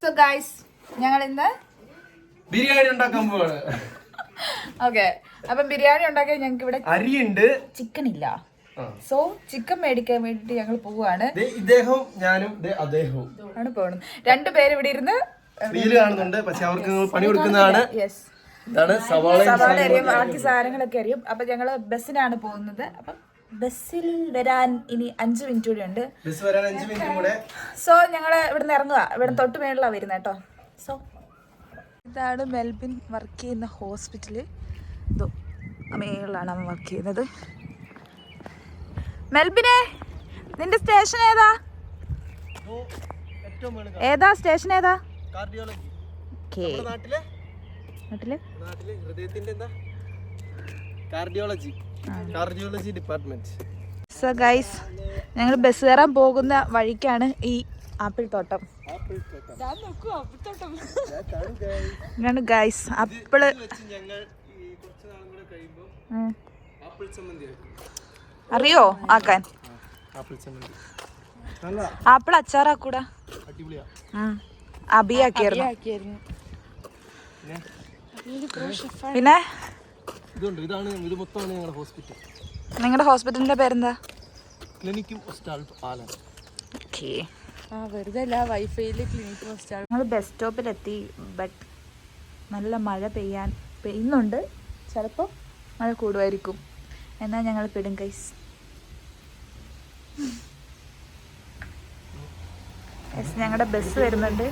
So guys ഞങ്ങൾ ഇന്ന് ബിരിയാണി ഉണ്ടാക്കാൻ പോവാണ്. ഓക്കെ, അപ്പം ബിരിയാണി ഉണ്ടാക്കാൻ ഞങ്ങൾക്ക് ഇവിടെ അരിയുണ്ട്, ചിക്കൻ ഇല്ല. സോ ചിക്കൻ മേടിക്കാൻ വേണ്ടിട്ട് ഞങ്ങൾ പോവാണ്. ഇദ്ദേഹവും ഞാനും അദ്ദേഹവും ആണ് പോകുന്നത്. രണ്ടുപേരും ഇവിടെ ഇരുന്ന് റീല് കാണുന്നുണ്ട്. പക്ഷെ അവർക്ക് പണി കൊടുക്കുന്നതാണ്. ഇതാണ് സവാള അറിയും, ബാക്കി സാധനങ്ങളൊക്കെ അറിയും. അപ്പൊ ഞങ്ങള് ബസ്സിനാണ് പോകുന്നത്. അപ്പം ബസ്സിൽ വരാൻ ഇനി 5 മിനിറ്റ് കൂടെ ഉണ്ട്. ബസ് വരാൻ 5 മിനിറ്റ് കൂടെ. സോ ഞങ്ങള് ഇവിടുന്ന് ഇറങ്ങുക. ഇവിടെ തൊട്ട് മേളിലാണ് വരുന്നത് കേട്ടോ. സോ ഇതാണ് മെൽബിൻ വർക്ക് ചെയ്യുന്ന ഹോസ്പിറ്റല്. ഇതോ മേളിലാണ് അവൻ വർക്ക് ചെയ്യുന്നത്. മെൽബിനെ, നിന്റെ സ്റ്റേഷൻ ഏതാ? ഏതാ സ്റ്റേഷൻ ഏതാ? Cardiology department. സോ ഗൈസ്, ഞങ്ങൾ ബസ് കയറാൻ പോകുന്ന വഴിക്കാണ് ഈ ആപ്പിൾ തോട്ടം. ഇതാണ് ഗൈസ് ആപ്പിള്. അറിയോ ആക്കാൻ? ആപ്പിൾ അച്ചാറാക്കൂടാ? അബിയാക്കിയായിരുന്നു. പിന്നെ നിങ്ങളുടെ ഹോസ്പിറ്റലിന്റെ പേരെന്താ? ഞങ്ങൾ ബസ് സ്റ്റോപ്പിലെത്തി. ബട്ട് നല്ല മഴ പെയ്യുന്നുണ്ട്. ചിലപ്പോൾ മഴ കൂടുമായിരിക്കും. എന്നാൽ ഞങ്ങൾ പെടും ഗൈസ്. ഞങ്ങളുടെ ബസ് വരുന്നുണ്ട്.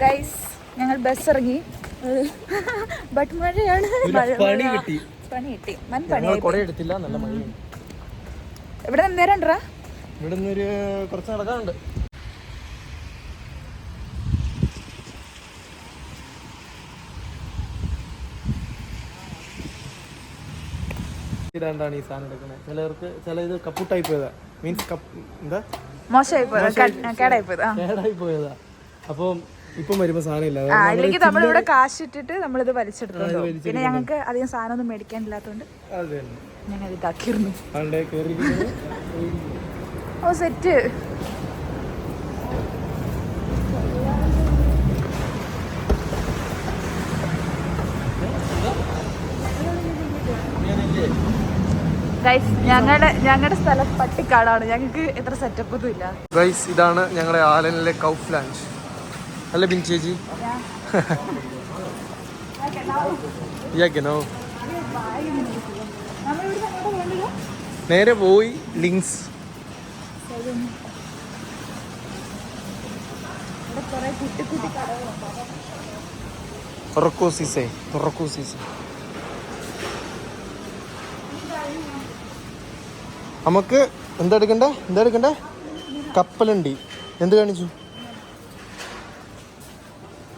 ഗൈസ് ഞങ്ങൾ ബസ് ഇറങ്ങി. ബട്ട് മഴയാണ്. പണി കിട്ടി. ഇവിടെ നേരം ഉണ്ടോ? ഇവിടെ കുറച്ച് നടക്കാനുണ്ട്. ഇതാണ്ടാണ് ഈ സാധനം എടുക്കുന്നത്. ചിലർക്ക് ഇത് കപ്പൂട്ടായി പോയതാ. മീൻസ് എന്താ മോശമായി പോയതാ. അപ്പം ഇപ്പം വരുമ്പോ സാധനം ഇല്ല. അല്ലെങ്കിൽ നമ്മളിവിടെ കാശ് ഇട്ടിട്ട് നമ്മളിത് വലിച്ചെടുത്തു. പിന്നെ ഞങ്ങൾക്ക് അധികം സാധനം ഒന്നും മേടിക്കാനില്ലാത്തോണ്ട് ഞങ്ങൾ ഇതാക്കിയിരുന്നു. ഓ സെറ്റ്. ഞങ്ങളുടെ സ്ഥലം പട്ടിക്കാടാണ്. ഞങ്ങൾക്ക് എത്ര സെറ്റപ്പ് ഒന്നും ഇല്ല. ഗൈസ് ഇതാണ് ഞങ്ങളുടെ ആലനിലെ കൗഫ് ലാൻഡ്. അല്ലേ ബിൻ ചേച്ചി? നേരെ പോയി ലിങ്ക്സ്. നമുക്ക് എന്താ എടുക്കണ്ടേ? കപ്പലണ്ടി. എന്ത് കാണിച്ചു?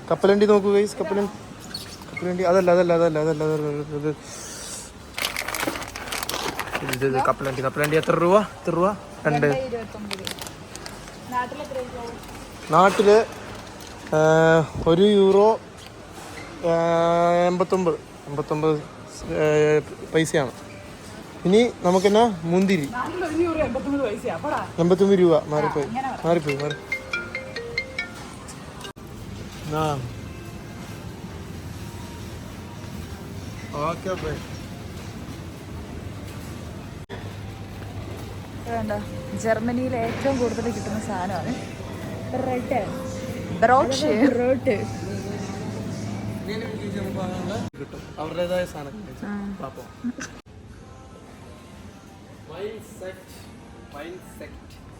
കപ്പലണ്ടി നോക്കൂ ഗൈസ്. കപ്പലണ്ടി അതല്ല. കപ്പലണ്ടി എത്ര രൂപ? 2. നാട്ടില് €1 89 പൈസയാണ്. ഇനി നമുക്കെന്നാ മുന്തിരി 89 രൂപ. മാറിപ്പോയി. ജർമ്മനിയിൽ ഏറ്റവും കൂടുതൽ കിട്ടുന്ന സാധനമാണ് ബ്രോട്ട്. അവരുടേതായ സാധനം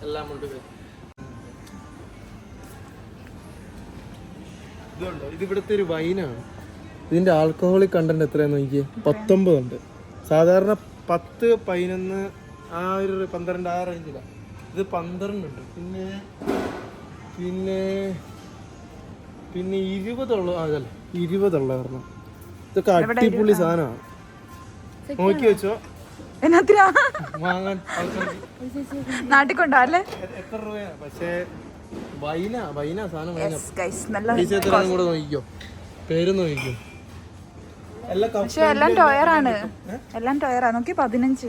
എല്ലാം ഉണ്ട്. ഇതുണ്ടോ? ഇത് ഇവിടുത്തെ ഒരു വൈനാണ്. ഇതിന്റെ ആൽക്കഹോളിക് കണ്ടന്റ് എത്രയാന്ന് നോക്കിയേ? 19 ഉണ്ട്. സാധാരണ 10, 11 ആ ഒരു 12 ആ റേഞ്ചിലാണ്. ഇത് 12 ഉണ്ട്. പിന്നെ 20 ഉള്ള കാരണം ഇതൊക്കെ അടിപൊളി സാധനമാണ്. നോക്കി വെച്ചോ. വാങ്ങാൻ നാട്ടിൽ കൊണ്ടല്ലേ? എത്ര രൂപയാണ്? പക്ഷേ വൈന സാധനം വൈന. യെസ് ഗൈസ് നല്ല പൈസയും കൂടെ നോക്കിക്കോ, പേരും നോക്കിക്കോ. പക്ഷെ എല്ലാം ടോയറാണ്, എല്ലാം ടോയറാ. നോക്കി 15.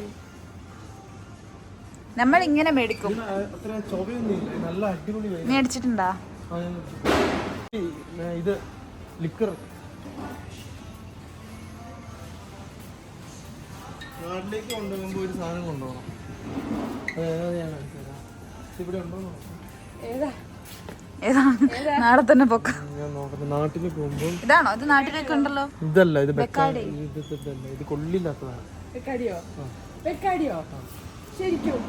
നമ്മൾ ഇങ്ങനെ മേടിക്കും. അത്ര ചൊവയൊന്നുമില്ല, നല്ല അടിപൊളി വൈന. മേടിച്ചിട്ടുണ്ടാ? ഇത് ലിക്കർ നാട്ടിലേക്ക് കൊണ്ടുപോകുമ്പോൾ ഒരു സാധനം കൊണ്ടുപോകണം. ഇവിടെ ഉണ്ടോ? ഏതാ നാളെ തന്നെ പൊക്ക. ഞാൻ നോക്കട്ടെ. നാട്ടിൽ പോകുമ്പോൾ ഇതാണോ? ഇത് നാട്ടിലേക്ക് ഉണ്ടല്ലോ. ഇതല്ല, ഇത് ബെക്കാഡി. ഇത് കൊള്ളില്ലാത്തതാണ്. ശരിക്കും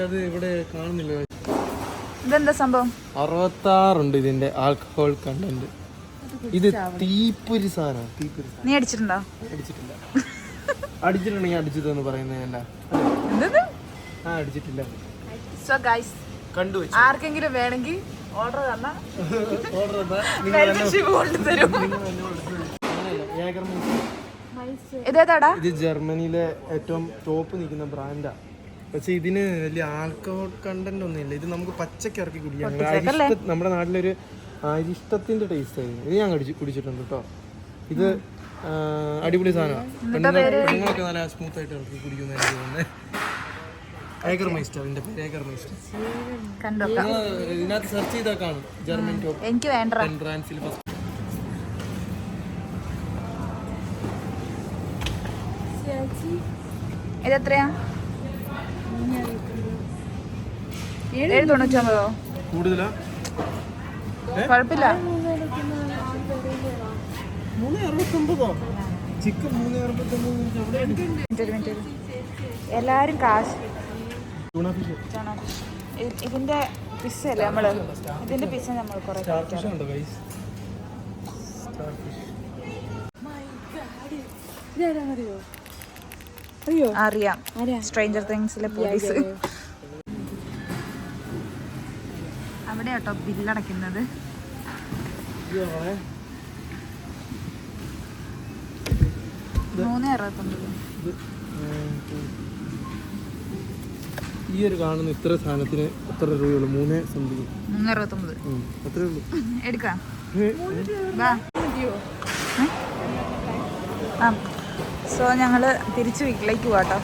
അത് ഇവിടെ കാണുന്നില്ല. ഇതെന്താ സംഭവം? 66 ഉണ്ട് ഇതിന്റെ ആൽക്കഹോൾ കണ്ടന്റ്. ഇത് തീപ്പൊരി സാധനം. നീ അടിച്ചിട്ടുണ്ടോ? അടിച്ചിട്ടില്ല. അടിച്ചിട്ടുണ്ടെങ്കിൽ അടിച്ചതെന്ന് പറയുന്നതല്ല. അടിച്ചിട്ടില്ല. സോ ഗൈസ്, കണ്ടു ആർക്കെങ്കിലും വേണമെങ്കിൽ ഓർഡർ തന്നാ ഇതേതാടാ? ഇത് ജർമ്മനിയിലെ ഏറ്റവും ടോപ്പ് നിൽക്കുന്ന ബ്രാൻഡാ. പക്ഷെ ഇതിന് വലിയ ആൽക്കഹോൾ കണ്ടന്റ് ഒന്നുമില്ല. ഇത് നമുക്ക് പച്ചക്ക് ഇറക്കി കുടിക്കാം. നമ്മുടെ നാട്ടിലൊരു അരിഷ്ടത്തിന്റെ ടേസ്റ്റ് ആയിരുന്നു. ഇത് ഞാൻ കുടിച്ചിട്ടുണ്ട് കേട്ടോ. ഇത് അടിപൊളി സാധനമാണ്. പെണ്ണുങ്ങളൊക്കെ നല്ല സ്മൂത്ത് ആയിട്ട് ഇറക്കി കുടിക്കുന്ന ഏഗർ മൈസ്റ്റർ. ഇതിന്റെ പേര് ഏഗർ മൈസ്റ്റർ. ഇതിനകത്ത് സെർച്ച് ചെയ്താൽ കാണും ജർമ്മൻ ടോപ്പ്. എനിക്ക് വേണ്ട. ഇതെത്രയാ? 799. കൂടുതലാ? കുഴപ്പമില്ല. 369. ചിക്കൻ 369. എല്ലാരും കാശ്. Tuna fish. ഇതിന്റെ പിസ്സ അല്ലേ നമ്മള്? ഇതിന്റെ പിസ്സ നമ്മൾ കുറെ അറിയാം. സ്ട്രേഞ്ചർ തിങ്സിലെ പോലീസ് അവിടെ കേട്ടോ ബില്ലടയ്ക്കുന്നത്. 369. ഈ ഒരു കാണുന്ന ഇത്ര സാധനത്തിന് എത്ര രൂപയുള്ളൂ? 3 സംതിങ്. 369 അത്രേ ഉള്ളൂ. എടുക്കാം. സോ ഞങ്ങള് തിരിച്ചു വീട്ടിലേക്ക് പോവാട്ടോ.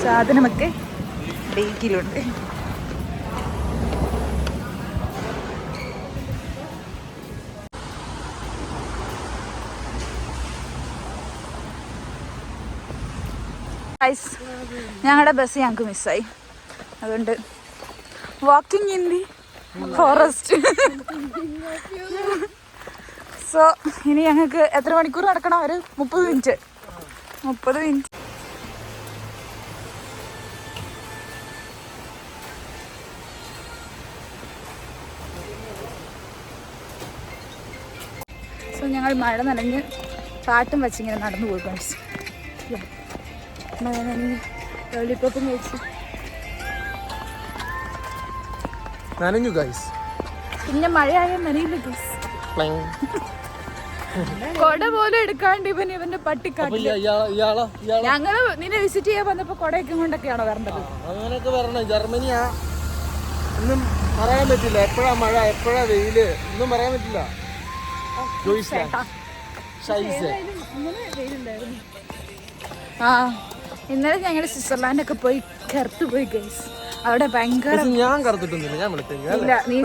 സാധനമൊക്കെ ബേക്കിലുണ്ട്. ഞങ്ങളുടെ ബസ് ഞങ്ങൾക്ക് മിസ്സായി. അതുകൊണ്ട് walking in the forest. So ഇനി ഞങ്ങൾക്ക് എത്ര മണിക്കൂർ നടക്കണം? ഒരു 30 മിനിറ്റ്. സോ ഞങ്ങൾ മഴ നനഞ്ഞ് പാട്ടും വെച്ചിങ്ങനെ നടന്നു പോയി. മഴ നനഞ്ഞ് ലോലിപ്പോപ്പും കഴിച്ചു നനഞ്ഞു ഗൈസ്. പിന്നെ മഴയായ നനയില്ല ഗൈസ്. കൊട പോലും എടുക്കാണ്ട് ഇവന്റെ പട്ടിക്കാട്ടില് ഞങ്ങള് നിന്നെ വിസിറ്റ് ചെയ്യാൻ വന്നപ്പോ കൊടയൊക്കെ കൊണ്ടൊക്കെയാണോ വരേണ്ടത്? അങ്ങനെയൊക്കെ വരണം. ജർമ്മനിയാ, ഒന്നും പറയാൻ പറ്റില്ല. എപ്പോഴാ മഴ എപ്പോഴാ വെയില് ഒന്നും പറയാൻ പറ്റില്ല. ഇന്നലെ ഞങ്ങള് സ്വിറ്റ്സർലാൻഡൊക്കെ പോയി കറുത്തു പോയി ഗൈസ്. അവിടെ ഭയങ്കര. ഞാൻ കറുത്തിട്ടൊന്നുമില്ല. ഞാൻ ഇല്ല, നീ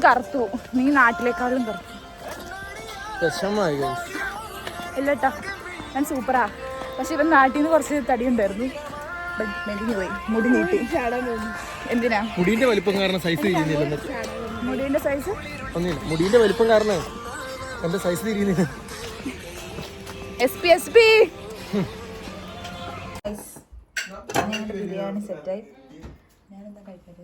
കറുത്തു. നീ നാട്ടിലേക്കാളും കറുത്തു. ഇല്ലട്ടോ, ഞാൻ സൂപ്പറാ. പക്ഷെ ഇവൻ നാട്ടിൽ നിന്ന് കുറച്ച് തടി ഉണ്ടായിരുന്നു. മെലിഞ്ഞു പോയി. മുടി നീട്ടി. എന്തിനാ? മുടിന്റെ വലിപ്പം കാരണം സൈസ് തിരിയുന്നില്ല. മുടിന്റെ സൈസ് ഒന്നുമില്ല. മുടിന്റെ വലിപ്പം കാരണം എന്റെ സൈസ് തിരിയുന്നില്ല. ബിരിയാണി സെറ്റായി. ഞാനെന്താ കഴിച്ചത്?